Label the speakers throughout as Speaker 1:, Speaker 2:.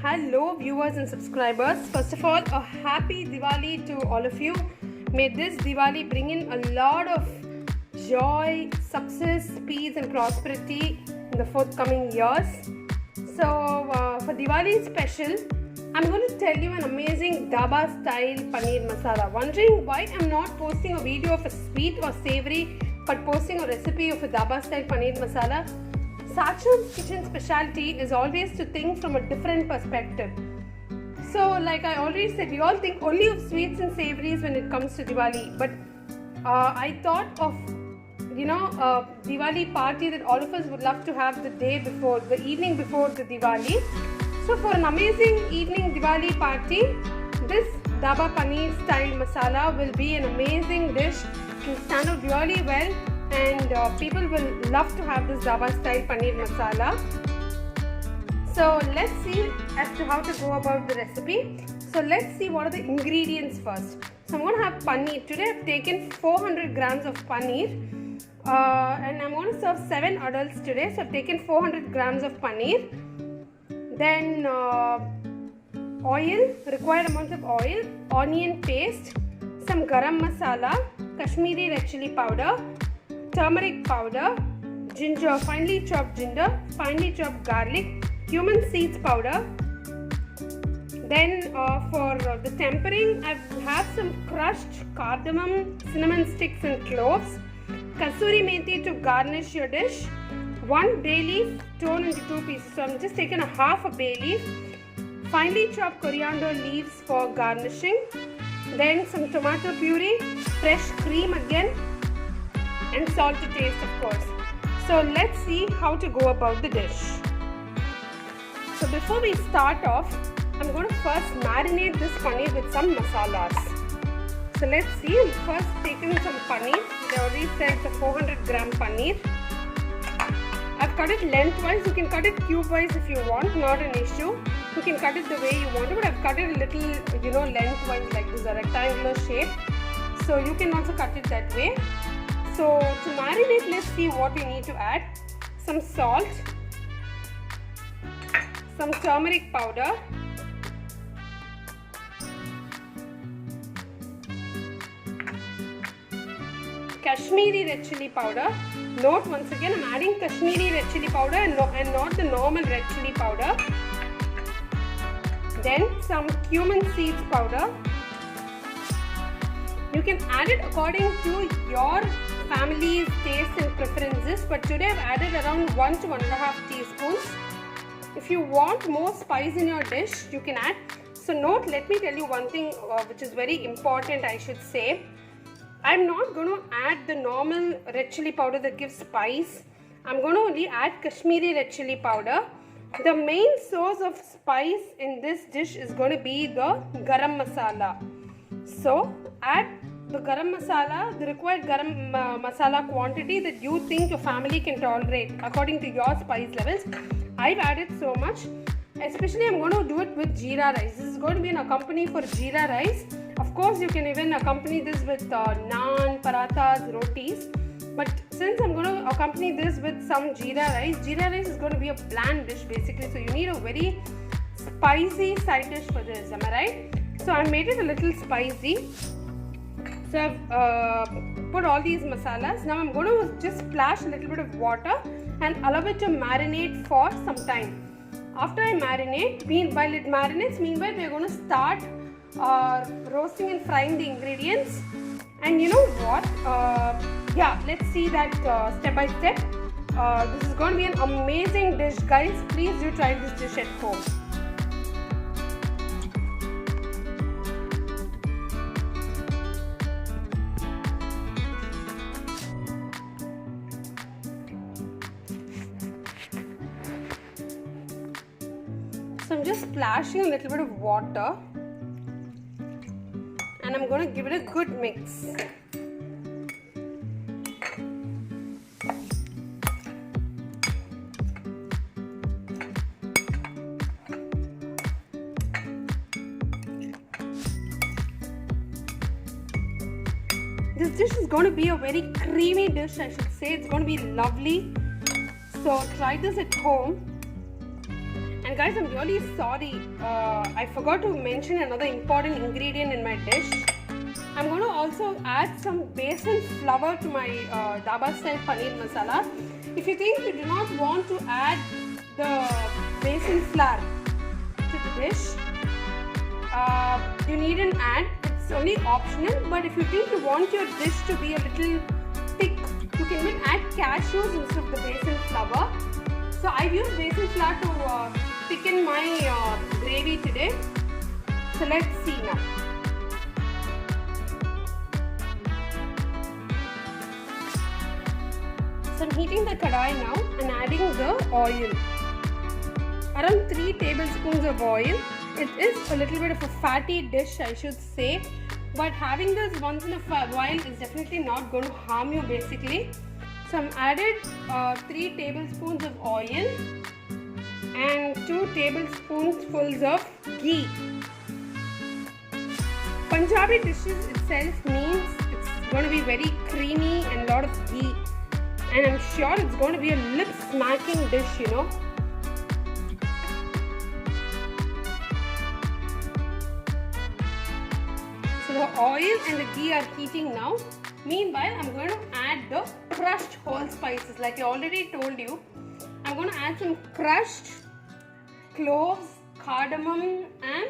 Speaker 1: Hello viewers and subscribers. First of all, a happy Diwali to all of you. May this Diwali bring in a lot of joy, success, peace and prosperity in the forthcoming years. So for Diwali special, I'm going to tell you an amazing dhaba style paneer masala. Wondering why I'm not posting a video of a sweet or savory but posting a recipe of a dhaba style paneer masala? Sachin's kitchen specialty is always to think from a different perspective. So like I already said, we all think only of sweets and savories when it comes to Diwali. But I thought of, a Diwali party that all of us would love to have the day before, the evening before the Diwali. So for an amazing evening Diwali party, this dhaba paneer style masala will be an amazing dish. It will stand out really well. And people will love to have this dhaba style paneer masala. So let's see as to how to go about the recipe. So let's see what are the ingredients first. So I'm going to have paneer. Today I've taken 400 grams of paneer and I'm going to serve 7 adults today. So I've taken 400 grams of paneer. Then oil, required amount of oil, onion paste, some garam masala, Kashmiri red chili powder, turmeric powder, ginger, finely chopped ginger, finely chopped garlic, cumin seeds powder. Then for the tempering, I have some crushed cardamom, cinnamon sticks and cloves, kasuri methi to garnish your dish, 1 bay leaf torn into 2 pieces. So I'm just taking a half a bay leaf, finely chopped coriander leaves for garnishing, then some tomato puree, fresh cream again, and salt to taste, of course. So let's see how to go about the dish. So before we start off, I'm going to first marinate this paneer with some masalas. So let's see. I'm first taking some paneer. They already said the 400 gram paneer. I've cut it lengthwise. You can cut it cube-wise if you want, not an issue. You can cut it the way you want it, but I've cut it a little, lengthwise like this, a rectangular shape. So you can also cut it that way. So to marinate, let's see what we need to add. Some salt, some turmeric powder, Kashmiri red chili powder. Note once again, I'm adding Kashmiri red chili powder and not the normal red chili powder. Then some cumin seeds powder. You can add it according to your family's taste and preferences, but today I've added around 1 to 1.5 teaspoons. If you want more spice in your dish, you can add. So note, let me tell you one thing which is very important, I should say. I'm not going to add the normal red chili powder that gives spice. I'm going to only add Kashmiri red chili powder. The main source of spice in this dish is going to be the garam masala. So add the garam masala, the required garam masala quantity that you think your family can tolerate according to your spice levels. I've added so much. Especially I'm going to do it with jeera rice. This is going to be an accompaniment for jeera rice. Of course, you can even accompany this with naan, parathas, rotis. But since I'm going to accompany this with some jeera rice is going to be a bland dish basically. So you need a very spicy side dish for this. Am I right? So I made it a little spicy. So I've put all these masalas. Now I'm going to just splash a little bit of water and allow it to marinate for some time. After I marinate, while it marinates, meanwhile we are going to start roasting and frying the ingredients. And you know what? Let's see that step by step. This is going to be an amazing dish, guys. Please do try this dish at home. So I'm just splashing a little bit of water and I'm going to give it a good mix. This dish is going to be a very creamy dish, I should say. It's going to be lovely. So try this at home. And guys, I'm really sorry, I forgot to mention another important ingredient in my dish. I'm going to also add some besan flour to my dhaba style paneer masala. If you think you do not want to add the besan flour to the dish, you needn't add. It's only optional. But if you think you want your dish to be a little thick, you can even add cashews instead of the besan flour. So I've used besan flour to thicken my gravy today. So let's see now. So I'm heating the kadai now and adding the oil. Around 3 tablespoons of oil. It is a little bit of a fatty dish, I should say, but having this once in a while is definitely not going to harm you basically. So I'm added 3 tablespoons of oil and 2 tablespoons fulls of ghee. Punjabi dishes itself means it's going to be very creamy and a lot of ghee, and I'm sure it's going to be a lip smacking dish, you know. So the oil and the ghee are heating now. Meanwhile, I'm going to add the crushed whole spices. Like I already told you, I'm going to add some crushed cloves, cardamom and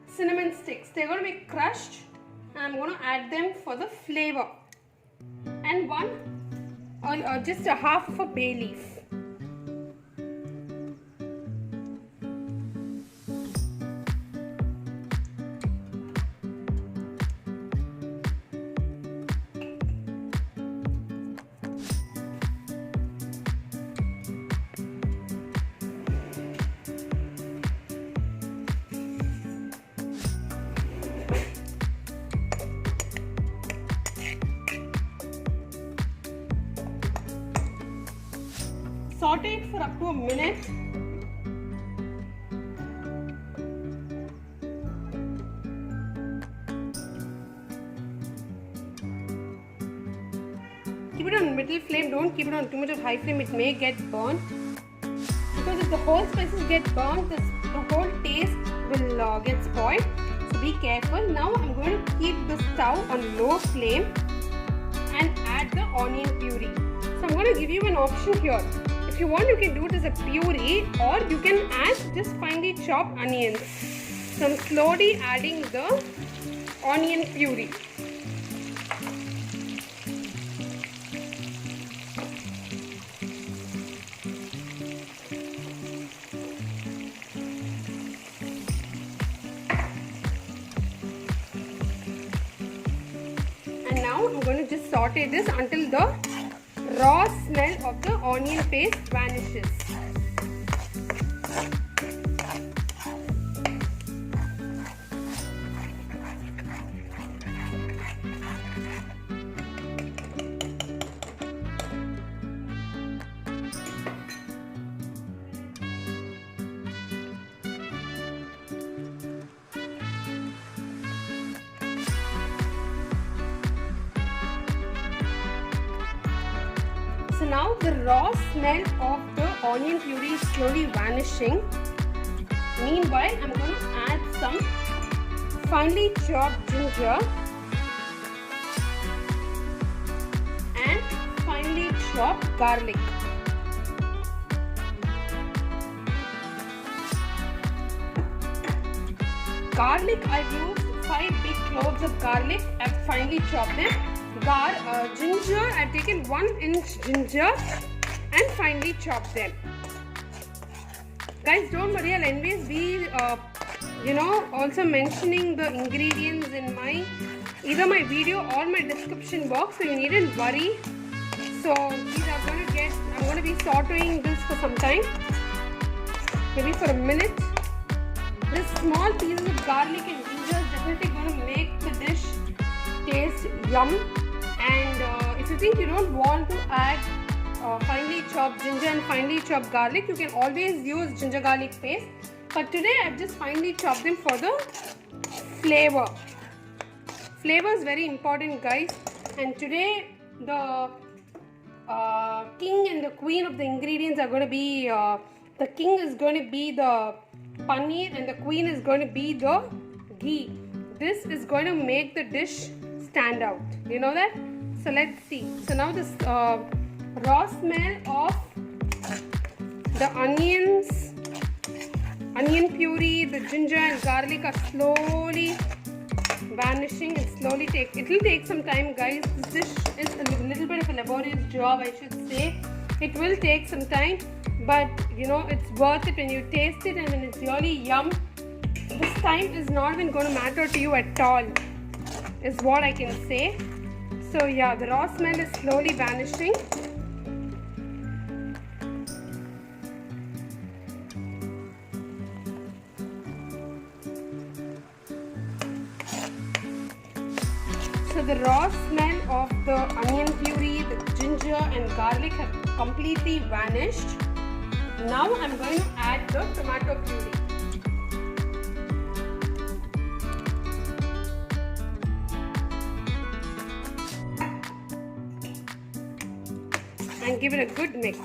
Speaker 1: cinnamon sticks. They're going to be crushed and I'm going to add them for the flavor. And just a half of a bay leaf. Saute it for up to a minute. Keep it on middle flame, don't keep it on too much of high flame, it may get burnt. Because if the whole spices get burnt, the whole taste will get spoiled. So be careful. Now I'm going to keep the stove on low flame and add the onion puree. So I'm going to give you an option here. If you want, you can do it as a puree or you can add just finely chopped onions. So I'm slowly adding the onion puree. And now I'm going to just saute this until the raw smell of the onion paste vanishes. So now the raw smell of the onion puree is slowly vanishing. Meanwhile, I'm going to add some finely chopped ginger and finely chopped garlic. Garlic, I've used 5 big cloves of garlic. I've finely chopped them. Ginger, I've taken 1-inch ginger and finely chopped them. Guys, don't worry, I'll always be also mentioning the ingredients in either my video or my description box, so you needn't worry. So these are going to I'm going to be sauteing this for some time, maybe for a minute. This small pieces of garlic and ginger is definitely going to make the dish taste yum. And if you think you don't want to add finely chopped ginger and finely chopped garlic, you can always use ginger garlic paste. But today I've just finely chopped them for the flavor. Flavor is very important, guys. And today the king and the queen of the ingredients are going to be The king is going to be the paneer and the queen is going to be the ghee. This is going to make the dish stand out. You know that? So let's see. So now this raw smell of the onions, onion puree, the ginger and garlic are slowly vanishing. It will take some time, guys. This dish is a little bit of a laborious job, I should say. It will take some time, but you know it's worth it when you taste it and when it's really yum. This time is not even going to matter to you at all, is what I can say. So yeah, the raw smell is slowly vanishing. So the raw smell of the onion puree, the ginger and garlic have completely vanished. Now I'm going to add the tomato puree. And give it a good mix.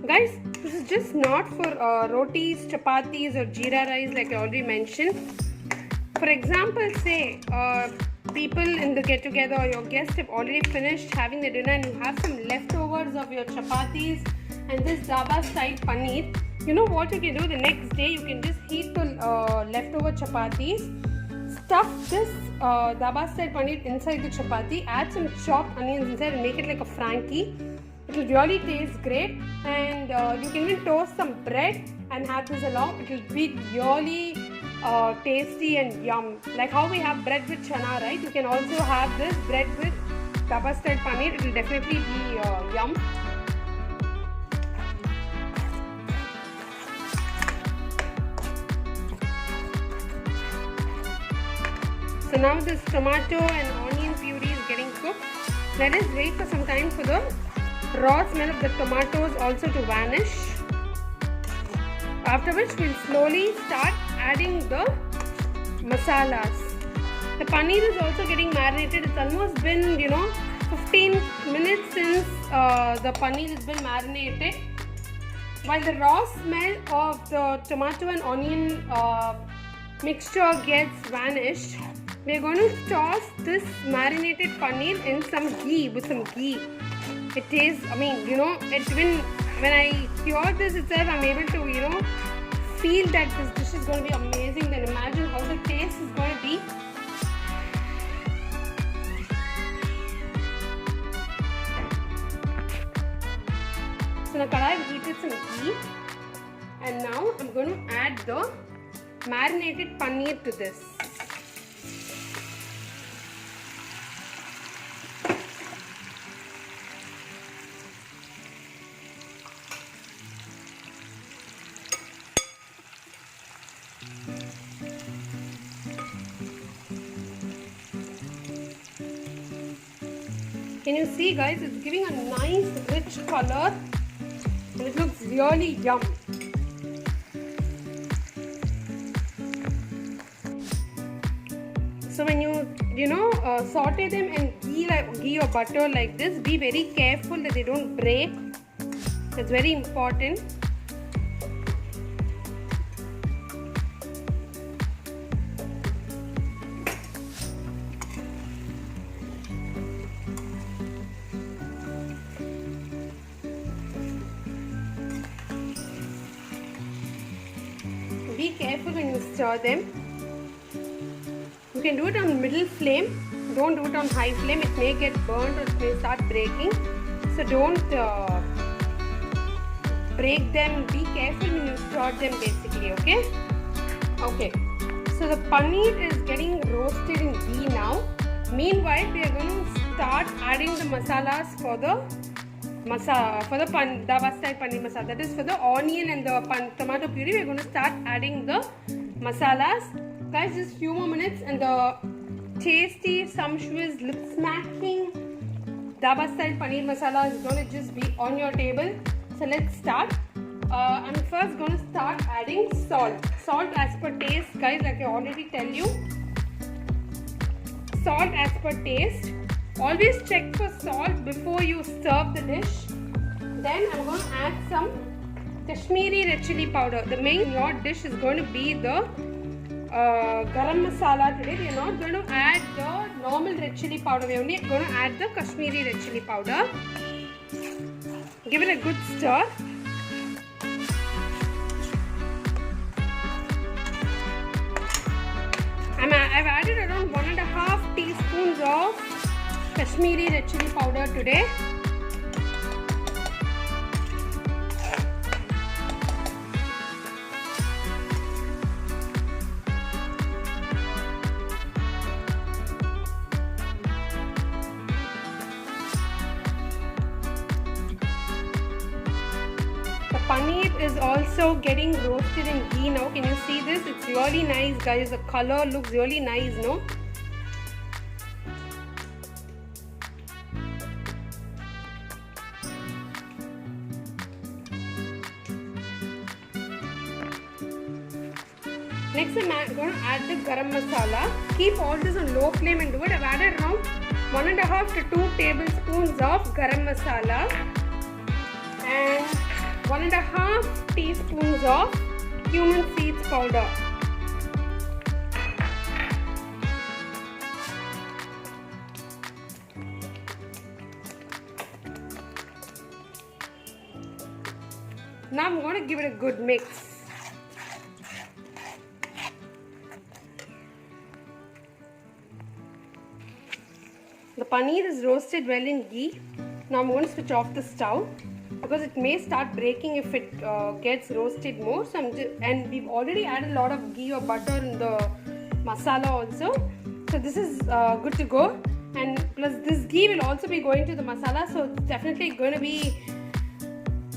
Speaker 1: Guys, this is just not for rotis, chapatis or jeera rice like I already mentioned. For example, say people in the get-together or your guests have already finished having the dinner and you have some leftovers of your chapatis and this dhaba style paneer. You know what you can do the next day? You can just heat the leftover chapatis, stuff this dhaba style paneer inside the chapati, add some chopped onions inside and make it like a Frankie. It will really taste great, and you can even toast some bread and have this along. It will be really tasty and yum. Like how we have bread with chana, right? You can also have this bread with dhaba style paneer. It will definitely be yum. So now this tomato and onion puree is getting cooked. Let us wait for some time for the raw smell of the tomatoes also to vanish. After which we'll slowly start adding the masalas. The paneer is also getting marinated. It's almost been 15 minutes since the paneer has been marinated. While the raw smell of the tomato and onion mixture gets vanished, we're going to toss this marinated paneer in some ghee, with some ghee. It tastes, when I hear this itself, I'm able to, feel that this dish is going to be amazing. Then imagine how the taste is going to be. So now I've heated some ghee, and now I'm going to add the marinated paneer to this. Can you see, guys? It's giving a nice rich color and it looks really yum. So when you saute them in ghee or butter like this, be very careful that they don't break. That's very important. Be careful when you stir them. You can do it on middle flame. Don't do it on high flame. It may get burnt or it may start breaking. So don't break them. Be careful when you stir them basically, okay? Okay. So the paneer is getting roasted in ghee now. Meanwhile, we are going to start adding the masalas for the dhaba style paneer masala. That is for the onion and the tomato puree. We are going to start adding the masalas. Guys, just few more minutes and the tasty, sumptuous, lip smacking dhaba style paneer masala is going to just be on your table. So let's start. I'm first going to start adding salt. Salt as per taste, guys, like I already tell you. Salt as per taste. Always check for salt before you serve the dish. Then I'm going to add some Kashmiri red chili powder. The main in your dish is going to be the garam masala today. We are not going to add the normal red chili powder. We are only going to add the Kashmiri red chili powder. Give it a good stir. I've added around 1.5 teaspoons of Kashmiri red chili powder today. Paneer is also getting roasted in ghee now. Can you see this? It's really nice, guys. The color looks really nice, no? Next, I'm going to add the garam masala. Keep all this on low flame and do it. I've added around 1.5 to 2 tablespoons of garam masala and 1.5 teaspoons of cumin seeds powder. Now I'm going to give it a good mix. The paneer is roasted well in ghee. Now I'm going to switch off the stove, because it may start breaking if it gets roasted more. So and we've already added a lot of ghee or butter in the masala also. So this is good to go. And plus this ghee will also be going to the masala. So it's definitely going to be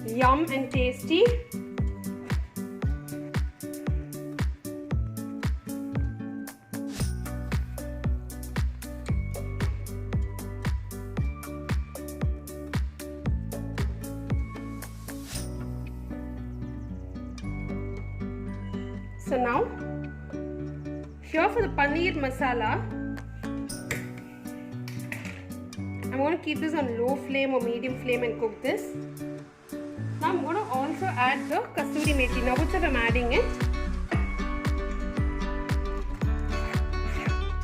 Speaker 1: yum and tasty. So now, here for the paneer masala, I'm going to keep this on low flame or medium flame and cook this. Now I'm going to also add the kasuri methi. Now which I'm adding it.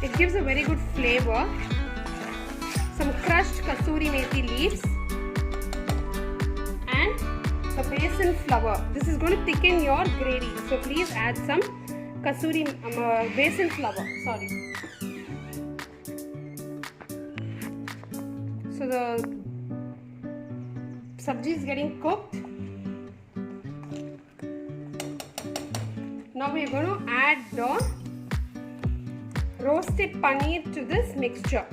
Speaker 1: It gives a very good flavor. Some crushed kasuri methi leaves. A basil flower. This is going to thicken your gravy, so please add some kasuri basil flower. Sorry. So the sabji is getting cooked. Now we are going to add the roasted paneer to this mixture.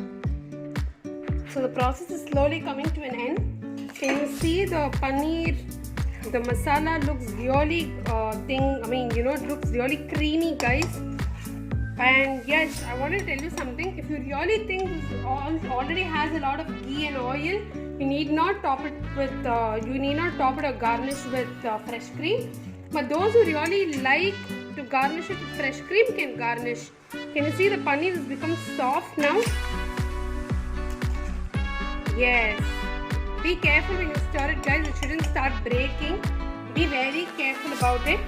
Speaker 1: So the process is slowly coming to an end. Can you see the paneer? The masala looks really it looks really creamy, guys. And yes, I want to tell you something. If you really think this already has a lot of ghee and oil, you need not top it or garnish with fresh cream. But those who really like to garnish it with fresh cream can garnish. Can you see the paneer has become soft now? Yes. Be careful when you stir it, guys. It shouldn't start breaking. Be very careful about it.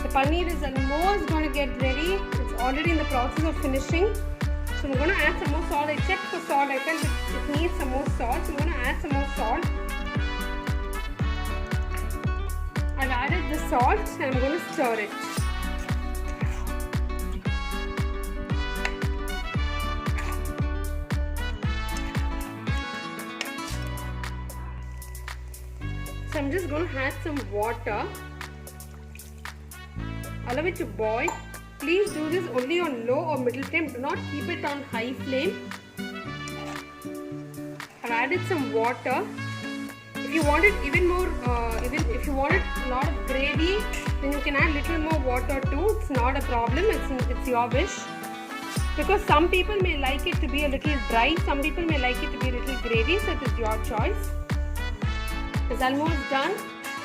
Speaker 1: The paneer is almost going to get ready. It's already in the process of finishing. So I'm going to add some more salt. I checked for salt. I felt it needs some more salt. So I'm going to add some more salt. I've added the salt and I'm going to stir it. So I'm just going to add some water. Allow it to boil. Please do this only on low or middle flame. Do not keep it on high flame. I've added some water. If you want it even more, if you want it a lot of gravy, then you can add little more water too. It's not a problem. It's your wish. Because some people may like it to be a little dry. Some people may like it to be a little gravy. So it is your choice. It's almost done.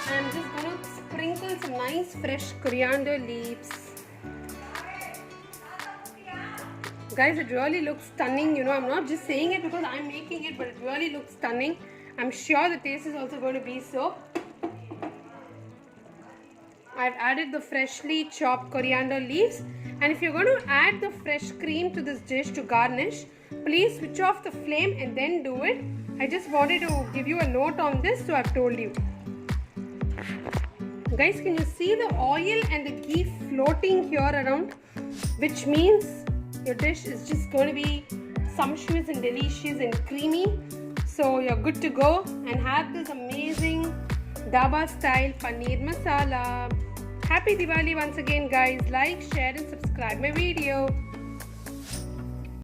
Speaker 1: I'm just going to sprinkle some nice fresh coriander leaves. Guys, it really looks stunning. You know, I'm not just saying it because I'm making it, but it really looks stunning. I'm sure the taste is also going to be so. I've added the freshly chopped coriander leaves, and if you're going to add the fresh cream to this dish to garnish, please switch off the flame and then do it. I just wanted to give you a note on this, so I've told you. Guys, can you see the oil and the ghee floating here around, which means your dish is just going to be sumptuous and delicious and creamy. So you're good to go and have this amazing dhaba style paneer masala. Happy Diwali once again, guys. Like, share and subscribe my video.